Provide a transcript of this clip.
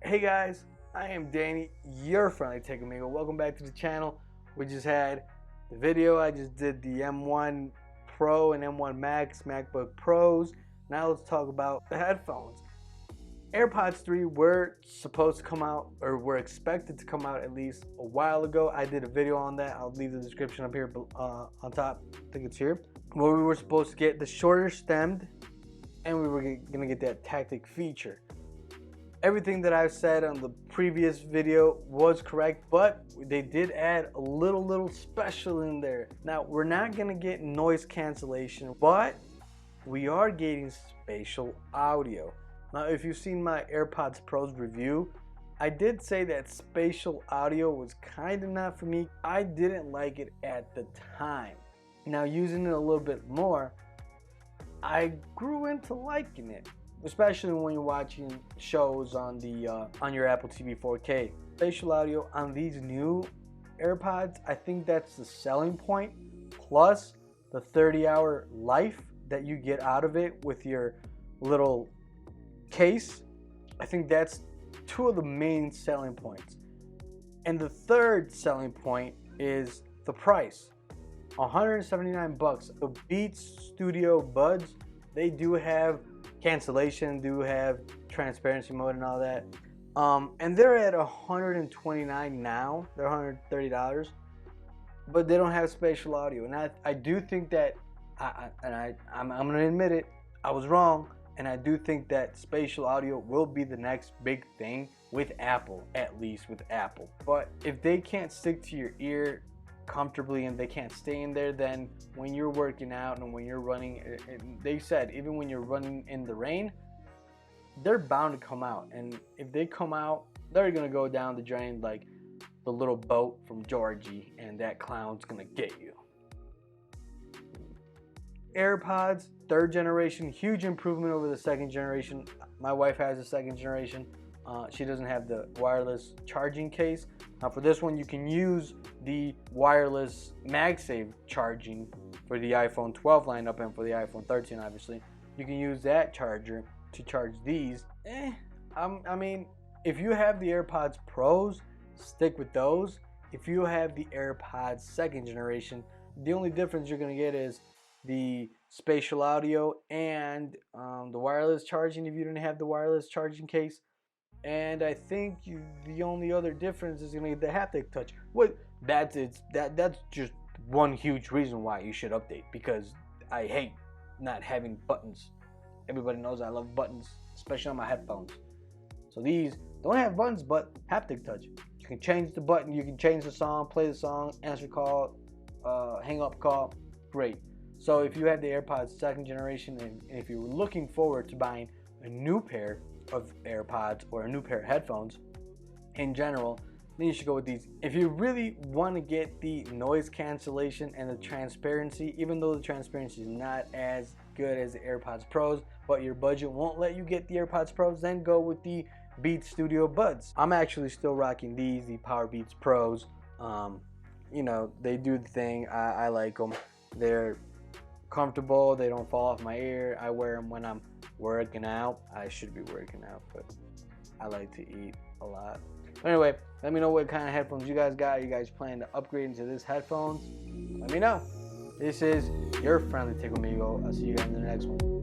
Hey guys, I am Danny, your friendly tech amigo. Welcome back to the channel. We just had the video. I just did the M1 Pro and M1 Max MacBook Pros. Now let's talk about the headphones. AirPods 3 were supposed to come out, or were expected to come out at least a while ago. I did a video on that. I'll leave the description up here on top. I think it's here. Where we were supposed to get the shorter stemmed, and we were gonna get that tactic feature. Everything that I've said on the previous video was correct, but they did add a little special in there. Now, we're not gonna get noise cancellation, but we are getting spatial audio. Now, if you've seen my AirPods Pros review, I did say that spatial audio was kind of not for me. I didn't like it at the time. Now, using it a little bit more, I grew into liking it. Especially when you're watching shows on your Apple TV 4K. Spatial audio on these new AirPods, I think that's the selling point, plus the 30-hour life that you get out of it with your little case. I think that's two of the main selling points. And the third selling point is the price. $179. The Beats Studio Buds, they do have cancellation, do have transparency mode and all that, and they're at $129 now. They're $130, but they don't have spatial audio. And I do think that I'm gonna admit it, I was wrong, and I do think that spatial audio will be the next big thing with Apple, at least with Apple. But if they can't stick to your ear comfortably and they can't stay in there, then when you're working out and when you're running, they said even when you're running in the rain, they're bound to come out. And if they come out, they're gonna go down the drain like the little boat from Georgie, and that clown's gonna get you. AirPods, third generation, huge improvement over the second generation. My wife has the second generation. She doesn't have the wireless charging case. Now for this one, you can use the wireless MagSafe charging for the iPhone 12 lineup and for the iPhone 13, obviously. You can use that charger to charge these. I mean, if you have the AirPods Pros, stick with those. If you have the AirPods second generation, the only difference you're gonna get is the spatial audio and the wireless charging if you didn't have the wireless charging case. And I think the only other difference is gonna be the haptic touch. That's just one huge reason why you should update, because I hate not having buttons. Everybody knows I love buttons, especially on my headphones. So these don't have buttons, but haptic touch. You can change the button, you can change the song, play the song, answer call, hang up call, great. So if you had the AirPods second generation, and if you were looking forward to buying a new pair of AirPods or a new pair of headphones in general, then you should go with these. If you really want to get the noise cancellation and the transparency, even though the transparency is not as good as the AirPods Pros, but your budget won't let you get the AirPods Pros, then go with the Beats Studio Buds. I'm actually still rocking these, the Power Beats Pros. You know, they do the thing. I like them. They're comfortable, they don't fall off my ear. I wear them when I'm working out. I should be working out, but I like to eat a lot. But anyway, let me know what kind of headphones you guys got. You guys plan to upgrade into this headphones? Let me know. This is your friendly tech amigo. I'll see you guys in the next one.